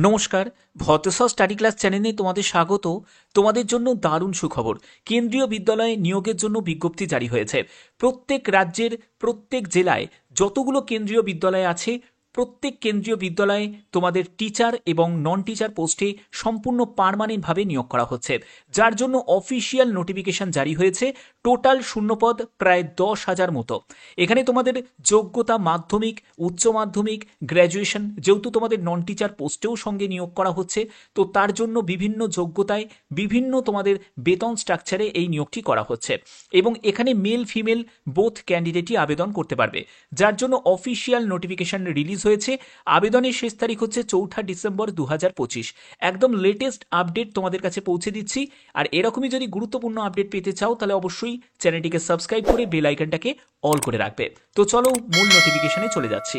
নমস্কার, ভদ্রসহ study class চ্যানেলে তোমাদের স্বাগত। তোমাদের জন্য দারুণ সুখবর। কেন্দ্রীয় বিদ্যালয়ে নিয়োগের জন্য বিজ্ঞপ্তি জারি হয়েছে। প্রত্যেক রাজ্যের প্রত্যেক জেলায় যতগুলো কেন্দ্রীয় বিদ্যালয় আছে, প্রত্যেক কেন্দ্রীয় বিদ্যালয়ে তোমাদের টিচার এবং নন টিচার পোস্টে সম্পূর্ণ পার্মানেন্টভাবে নিয়োগ করা হচ্ছে, যার জন্য অফিসিয়াল নোটিফিকেশন জারি হয়েছে। টোটাল শূন্যপদ প্রায় 10,000 মতো। এখানে তোমাদের যোগ্যতা মাধ্যমিক, উচ্চ মাধ্যমিক, গ্র্যাজুয়েশন, যেহেতু তোমাদের নন টিচার পোস্টেও সঙ্গে নিয়োগ করা হচ্ছে, তো তার জন্য বিভিন্ন যোগ্যতায় বিভিন্ন তোমাদের বেতন স্ট্রাকচারে এই নিয়োগটি করা হচ্ছে। এবং এখানে মেল ফিমেল বোথ ক্যান্ডিডেটই আবেদন করতে পারবে, যার জন্য অফিসিয়াল নোটিফিকেশন রিলিজ হয়েছে। আবেদনের শেষ তারিখ হচ্ছে 4 ডিসেম্বর 2025। একদম লেটেস্ট আপডেট তোমাদের কাছে পৌঁছে দিচ্ছি। আর এরকমই যদি গুরুত্বপূর্ণ আপডেট পেতে চাও, তাহলে অবশ্যই চ্যানেলটিকে সাবস্ক্রাইব করে বেল আইকনটাকে অল করে রাখবে। তো চলো মূল নোটিফিকেশনে চলে যাচ্ছি।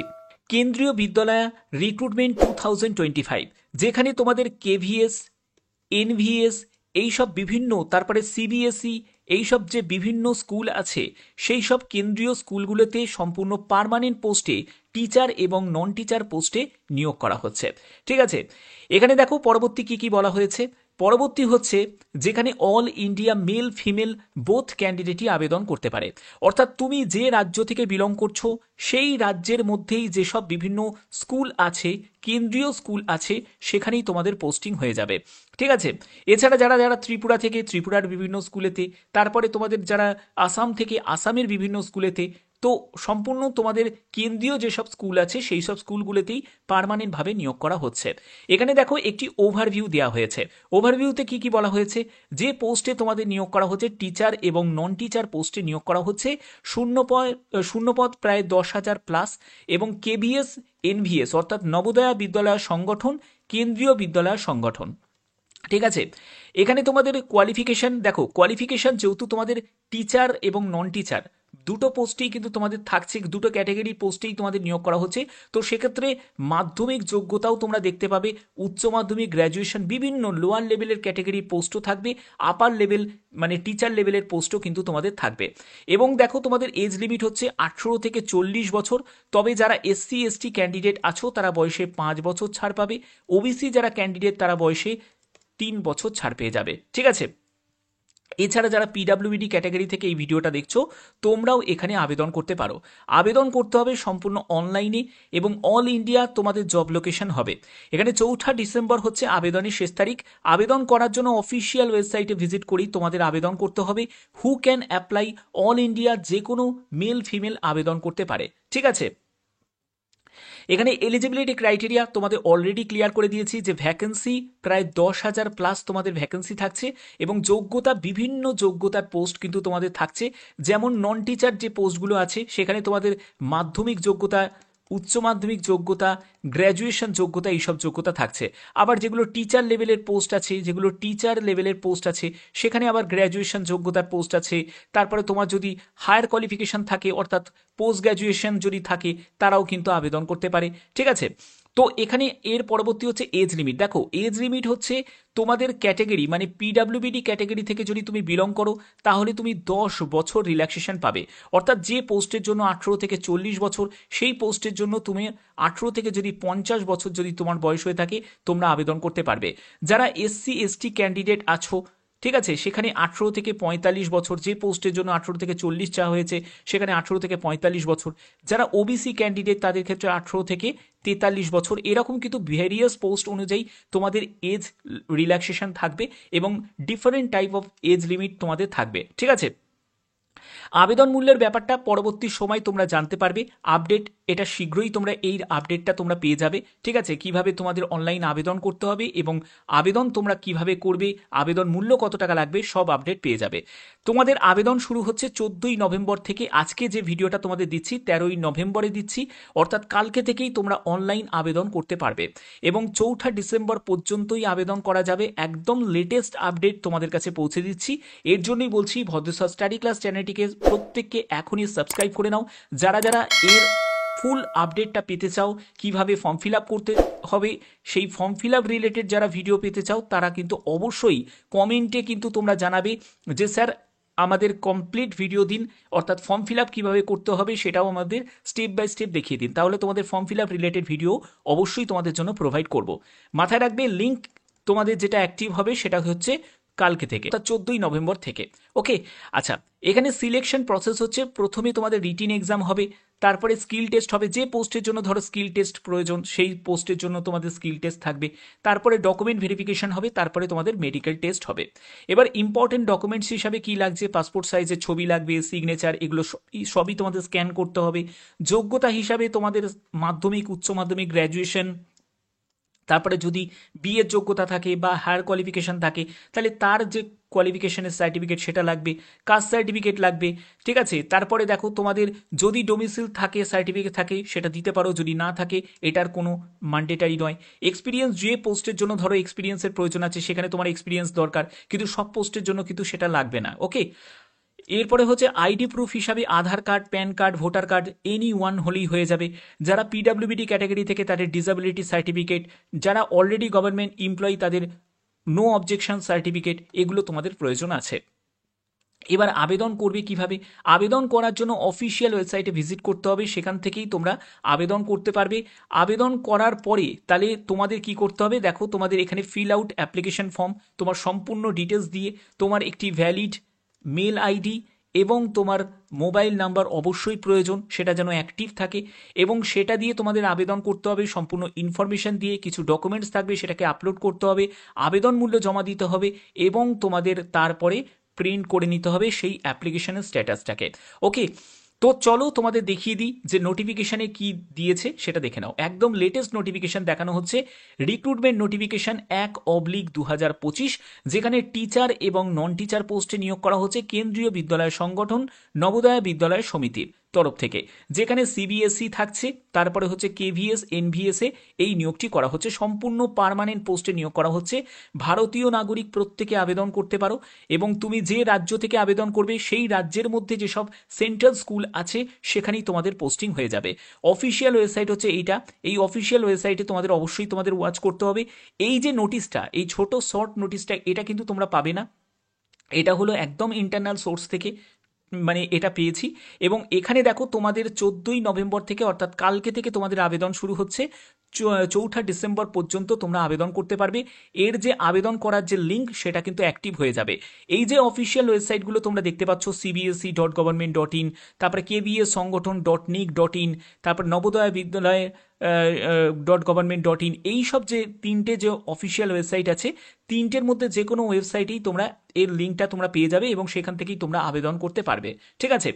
কেন্দ্রীয় বিদ্যালয় রিক্রুটমেন্ট 2025, যেখানে তোমাদের কেভিএস, এনভিএস এইসব বিভিন্ন, তারপরে সিবিএসই এইসব যে বিভিন্ন স্কুল আছে, সেই সব কেন্দ্রীয় স্কুলগুলোতে সম্পূর্ণ পার্মানেন্ট পোস্টে টিচার এবং নন টিচার পোস্টে নিয়োগ করা হচ্ছে। ঠিক আছে, এখানে দেখো পরবর্তী কি কি বলা হয়েছে। পরবর্তী হচ্ছে যেখানে all India male female both ক্যান্ডিডেটই আবেদন করতে পারে। অর্থাৎ তুমি যে রাজ্য থেকে বিলং করছো, সেই রাজ্যের মধ্যেই যেসব বিভিন্ন স্কুল আছে, কেন্দ্রীয় স্কুল আছে, সেখানেই তোমাদের পোস্টিং হয়ে যাবে। ঠিক আছে, এছাড়া যারা যারা ত্রিপুরা থেকে ত্রিপুরার বিভিন্ন স্কুলেতে, তারপরে তোমাদের যারা আসাম থেকে আসামের বিভিন্ন স্কুলেতে, তো সম্পূর্ণ তোমাদের কেন্দ্রীয় যেসব স্কুল আছে সেই সব স্কুলগুলোতেই পার্মানেন্টভাবে নিয়োগ করা হচ্ছে। এখানে দেখো একটি ওভারভিউ দেওয়া হয়েছে। ওভারভিউতে কি কি বলা হয়েছে, যে পোস্টে তোমাদের নিয়োগ করা হচ্ছে টিচার এবং নন টিচার পোস্টে নিয়োগ করা হচ্ছে, শূন্যপদ প্রায় 10,000 প্লাস, এবং কেবিএস এনভিএস অর্থাৎ নবোদয়া বিদ্যালয় সংগঠন, কেন্দ্রীয় বিদ্যালয় সংগঠন। ঠিক আছে, এখানে তোমাদের কোয়ালিফিকেশন দেখো, কোয়ালিফিকেশন যেহেতু তোমাদের টিচার এবং নন টিচার দুটো পোস্টেই কিন্তু তোমাদের থাকছে, দুটো ক্যাটাগরি পোস্টেই তোমাদের নিয়োগ করা হচ্ছে, তো সেক্ষেত্রে মাধ্যমিক যোগ্যতাও তোমরা দেখতে পাবে, উচ্চ মাধ্যমিক, গ্র্যাজুয়েশন, বিভিন্ন লোয়ার লেভেলের ক্যাটাগরি পোস্টও থাকবে, আপার লেভেল মানে টিচার লেভেলের পোস্টও কিন্তু তোমাদের থাকবে। এবং দেখো তোমাদের এজ লিমিট হচ্ছে 18 থেকে 40 বছর। তবে যারা এসসি এসটি ক্যান্ডিডেট আছো তারা বয়সে 5 বছর ছাড় পাবে, ওবিসি যারা ক্যান্ডিডেট তারা বয়সে 3 বছর ছাড় পেয়ে যাবে। ঠিক আছে, এছাড়া যারা পিডাব্লিউডি ক্যাটাগরি থেকে এই ভিডিওটা দেখছো, তোমরাও এখানে আবেদন করতে পারো। আবেদন করতে হবে সম্পূর্ণ অনলাইনে, এবং অল ইন্ডিয়া তোমাদের জব লোকেশন হবে। এখানে 4 ডিসেম্বর হচ্ছে আবেদনের শেষ তারিখ। আবেদন করার জন্য অফিসিয়াল ওয়েবসাইটে ভিজিট করেই তোমাদের আবেদন করতে হবে। Who can apply, all India যে কোনো মেল ফিমেল আবেদন করতে পারে। ঠিক আছে, এখানে এলিজিবিলিটি ক্রাইটেরিয়া তোমাদের অলরেডি ক্লিয়ার করে দিয়েছি, যে ভ্যাকেন্সি প্রায় 10,000 প্লাস তোমাদের ভ্যাকেন্সি থাকছে, এবং যোগ্যতা বিভিন্ন যোগ্যতার পোস্ট কিন্তু তোমাদের থাকছে। যেমন নন টিচার যে পোস্টগুলো আছে সেখানে তোমাদের মাধ্যমিক যোগ্যতা, উচ্চ মাধ্যমিক যোগ্যতা, গ্র্যাজুয়েশন যোগ্যতা, এইসব যোগ্যতা থাকছে। আবার যেগুলো টিচার লেভেলের পোস্ট আছে, সেখানে আবার গ্র্যাজুয়েশন যোগ্যতার পোস্ট আছে। তারপরে তোমার যদি হায়ার কোয়ালিফিকেশন থাকে, অর্থাৎ পোস্ট গ্র্যাজুয়েশন যদি থাকে, তারাও কিন্তু আবেদন করতে পারে। ঠিক আছে, তো এখানে এর পরবর্তী হচ্ছে এজ লিমিট। দেখো এজ লিমিট হচ্ছে তোমাদের ক্যাটাগরি মানে পিডাব্লিউবিডি ক্যাটাগরি থেকে যদি তুমি বিলং করো, তাহলে তুমি 10 বছর রিল্যাক্সেশন পাবে। অর্থাৎ যে পোস্টের জন্য 18 থেকে 40 বছর, সেই পোস্টের জন্য তুমি 18 থেকে যদি 50 বছর যদি তোমার বয়স হয়ে থাকে, তোমরা আবেদন করতে পারবে। যারা এসসি এসটি ক্যান্ডিডেট আছো, ঠিক আছে, সেখানে 18 থেকে 45 বছর, যে পোস্টের জন্য 18 থেকে 40 চাওয়া হয়েছে, সেখানে 18 থেকে 45 বছর। যারা ওবিসি ক্যান্ডিডেট তাদের ক্ষেত্রে 18 থেকে 43 বছর। এরকম কিন্তু ভেরিয়াস পোস্ট অনুযায়ী তোমাদের এজ রিল্যাক্সেশন থাকবে, এবং different type of age limit তোমাদের থাকবে। ঠিক আছে, আবেদন মূল্যের ব্যাপারটা পরবর্তী সময় তোমরা জানতে পারবে। আপডেট এটা শীঘ্রই তোমরা এই আপডেটটা তোমরা পেয়ে যাবে। ঠিক আছে, কিভাবে তোমাদের অনলাইন আবেদন করতে হবে এবং আবেদন তোমরা কিভাবে করবে, আবেদন মূল্য কত টাকা লাগবে, সব আপডেট পেয়ে যাবে। তোমাদের আবেদন শুরু হচ্ছে 14ই নভেম্বর থেকে। আজকে যে ভিডিওটা তোমাদের দিচ্ছি 13ই নভেম্বরে দিচ্ছি, অর্থাৎ কালকে থেকেই তোমরা অনলাইন আবেদন করতে পারবে, এবং 4 ডিসেম্বর পর্যন্তই আবেদন করা যাবে। একদম লেটেস্ট আপডেট তোমাদের কাছে পৌঁছে দিচ্ছি। এর জন্যই বলছি ভদ্রসহ স্টাডি ক্লাস চ্যানেলটিকে প্রত্যেককে এখনই সাবস্ক্রাইব করে নাও। যারা যারা এর ফুল আপডেটটা পেতে চাও, কিভাবে ফর্ম ফিল আপ করতে হবে, সেই ফর্ম ফিল আপ রিলেটেড যারা ভিডিও পেতে চাও, তারা কিন্তু অবশ্যই কমেন্টে কিন্তু তোমরা জানাবে যে স্যার আমাদের কমপ্লিট ভিডিও দিন, অর্থাৎ ফর্ম ফিল আপ কীভাবে করতে হবে সেটাও আমাদের স্টেপ বাই স্টেপ দেখিয়ে দিন, তাহলে তোমাদের form fill up related video অবশ্যই তোমাদের জন্য প্রোভাইড করব। মাথায় রাখবে লিঙ্ক তোমাদের যেটা অ্যাক্টিভ হবে সেটা হচ্ছে কালকে থেকে, অর্থাৎ 14ই নভেম্বর থেকে। ওকে, আচ্ছা, এখানে সিলেকশন প্রসেস হচ্ছে প্রথমে তোমাদের রিটিন এক্সাম হবে, তারপরে স্কিল টেস্ট হবে, যে পোস্টের জন্য ধরো স্কিল টেস্ট প্রয়োজন সেই পোস্টের জন্য তোমাদের স্কিল টেস্ট থাকবে, তারপরে ডকুমেন্ট ভেরিফিকেশন হবে, তারপরে তোমাদের মেডিকেল টেস্ট হবে। এবার ইম্পর্টেন্ট ডকুমেন্টস হিসাবে কি লাগছে, পাসপোর্ট সাইজের ছবি লাগবে, সিগনেচার, এগুলো সবই তোমাদের স্ক্যান করতে হবে। যোগ্যতা হিসাবে তোমাদের মাধ্যমিক, উচ্চ মাধ্যমিক, গ্র্যাজুয়েশন, তারপরে যদি বিএর যোগ্যতা থাকে বা হায়ার কোয়ালিফিকেশান থাকে তাহলে তার যে কোয়ালিফিকেশনের সার্টিফিকেট সেটা লাগবে, কাস্ট সার্টিফিকেট লাগবে, ঠিক আছে। তারপরে দেখো তোমাদের যদি ডোমিসিল থাকে, সার্টিফিকেট থাকে সেটা দিতে পারো, যদি না থাকে এটার কোনো ম্যান্ডেটারি নয়। এক্সপিরিয়েন্স, যে পোস্টের জন্য ধরো এক্সপিরিয়েন্সের প্রয়োজন আছে সেখানে তোমার এক্সপিরিয়েন্স দরকার, কিন্তু সব পোস্টের জন্য কিন্তু সেটা লাগবে না। ওকে, এরপরে হচ্ছে আইডি প্রুফ হিসাবে Aadhaar card, PAN card, voter card, any one হলেই হয়ে যাবে। যারা পিডাব্লিউবিডি ক্যাটাগরি থেকে তাদের ডিসেবিলিটি সার্টিফিকেট, যারা অলরেডি গভর্নমেন্ট এমপ্লয়ি তাদের নো অবজেকশন সার্টিফিকেট, এগুলো তোমাদের প্রয়োজন আছে। এবার আবেদন করবে কিভাবে? আবেদন করার জন্য অফিসিয়াল ওয়েবসাইটে ভিজিট করতে হবে, সেখান থেকেই তোমরা আবেদন করতে পারবে। আবেদন করার পরে তাহলে তোমাদের কি করতে হবে, দেখো তোমাদের এখানে ফিল আউট অ্যাপ্লিকেশন ফর্ম, তোমার সম্পূর্ণ ডিটেলস দিয়ে তোমার একটি ভ্যালিড মেল আইডি এবং তোমার মোবাইল নাম্বার অবশ্যই প্রয়োজন, সেটা যেন অ্যাক্টিভ থাকে, এবং সেটা দিয়ে তোমাদের আবেদন করতে হবে। সম্পূর্ণ ইনফরমেশন দিয়ে কিছু ডকুমেন্টস থাকবে, সেটাকে আপলোড করতে হবে, আবেদন মূল্য জমা দিতে হবে, এবং তোমাদের তারপরে প্রিন্ট করে নিতে হবে সেই অ্যাপ্লিকেশনের স্ট্যাটাসটাকে। ওকে, তো চলো তোমাদের দেখিয়ে দিই যে নোটিফিকেশানে কি দিয়েছে সেটা দেখে নাও। একদম লেটেস্ট নোটিফিকেশান দেখানো হচ্ছে, রিক্রুটমেন্ট নোটিফিকেশান 1/2025, যেখানে টিচার এবং নন টিচার পোস্টে নিয়োগ করা হচ্ছে কেন্দ্রীয় বিদ্যালয় সংগঠন নবোদয় বিদ্যালয় সমিতির তরফ থেকে, যেখানে সিবিএসই থাকছে, তারপরে হচ্ছে কেভিএস, এনভিএসএ এই নিয়োগটি করা হচ্ছে। সম্পূর্ণ পার্মানেন্ট পোস্টে নিয়োগ করা হচ্ছে। ভারতীয় নাগরিক প্রত্যেকে আবেদন করতে পারো, এবং তুমি যে রাজ্য থেকে আবেদন করবে সেই রাজ্যের মধ্যে যেসব সেন্ট্রাল স্কুল আছে সেখানেই তোমাদের পোস্টিং হয়ে যাবে। অফিসিয়াল ওয়েবসাইট হচ্ছে এইটা, এই অফিসিয়াল ওয়েবসাইটে তোমাদের অবশ্যই তোমাদের ওয়াচ করতে হবে। এই যে নোটিশটা, এই ছোট শর্ট নোটিশটা, এটা কিন্তু তোমরা পাবে না, এটা হলো একদম ইন্টারনাল সোর্স থেকে মানে এটা পেয়েছি। এবং এখানে দেখো তোমাদের 14ই নভেম্বর থেকে, অর্থাৎ কালকে থেকে তোমাদের আবেদন শুরু হচ্ছে, 4 ডিসেম্বর পর্যন্ত তোমরা আবেদন করতে পারবে। এর যে আবেদন করার যে লিঙ্ক সেটা কিন্তু অ্যাক্টিভ হয়ে যাবে। এই যে অফিসিয়াল ওয়েবসাইটগুলো তোমরা দেখতে পাচ্ছ, cbse.government.in, তারপরে kbs-সংগঠন.nic.in, তারপর নবোদয় বিদ্যালয় .government.in, এই সব যে তিনটে যে অফিসিয়াল ওয়েবসাইট আছে, তিনটের মধ্যে যে কোনো ওয়েবসাইটেই তোমরা এর লিঙ্কটা তোমরা পেয়ে যাবে এবং সেখান থেকেই তোমরা আবেদন করতে পারবে। ঠিক আছে,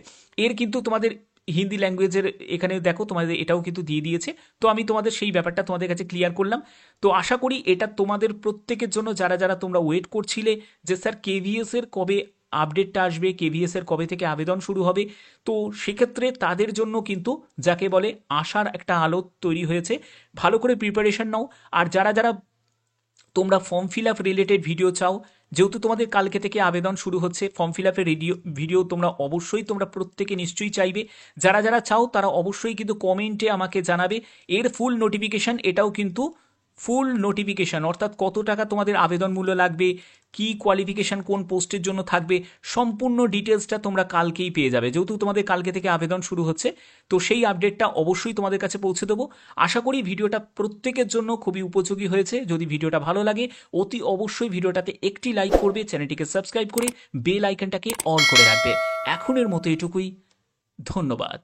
এর কিন্তু তোমাদের হিন্দি ল্যাঙ্গুয়েজের এখানে দেখো তোমাদের এটাও কিন্তু দিয়ে দিয়েছে। তো আমি তোমাদের সেই ব্যাপারটা তোমাদের কাছে ক্লিয়ার করলাম। তো আশা করি এটা তোমাদের প্রত্যেকের জন্য, যারা যারা তোমরা ওয়েট করছিলে যে স্যার কেভিএস এর কবে আপডেটটা আসবে, কেভিএস এর কবে থেকে আবেদন শুরু হবে, তো সেক্ষেত্রে তাদের জন্য কিন্তু যাকে বলে আশার একটা আলো তৈরি হয়েছে। ভালো করে প্রিপারেশন নাও। আর যারা যারা তোমরা form fill up related video চাও, যেহেতু তোমাদের কালকে থেকে আবেদন শুরু হচ্ছে, ফর্ম ফিল আপের ভিডিও তোমরা অবশ্যই তোমরা প্রত্যেকে নিশ্চয়ই চাইবে। যারা যারা চাও তারা অবশ্যই কিন্তু কমেন্টে আমাকে জানাবে। এর ফুল নোটিফিকেশান, এটাও কিন্তু ফুল নোটিফিকেশান, অর্থাৎ কত টাকা তোমাদের আবেদন মূল্য লাগবে, কি কোয়ালিফিকেশান কোন পোস্টের জন্য থাকবে, সম্পূর্ণ ডিটেলসটা তোমরা কালকেই পেয়ে যাবে। যেহেতু তোমাদের কালকে থেকে আবেদন শুরু হচ্ছে, তো সেই আপডেটটা অবশ্যই তোমাদের কাছে পৌঁছে দেবো। আশা করি ভিডিওটা প্রত্যেকের জন্য খুবই উপযোগী হয়েছে। যদি ভিডিওটা ভালো লাগে অতি অবশ্যই ভিডিওটাতে একটি লাইক করবে, চ্যানেলটিকে সাবস্ক্রাইব করে বেল আইকনটাকে অন করে রাখবে। এখনের মতো এটুকুই, ধন্যবাদ।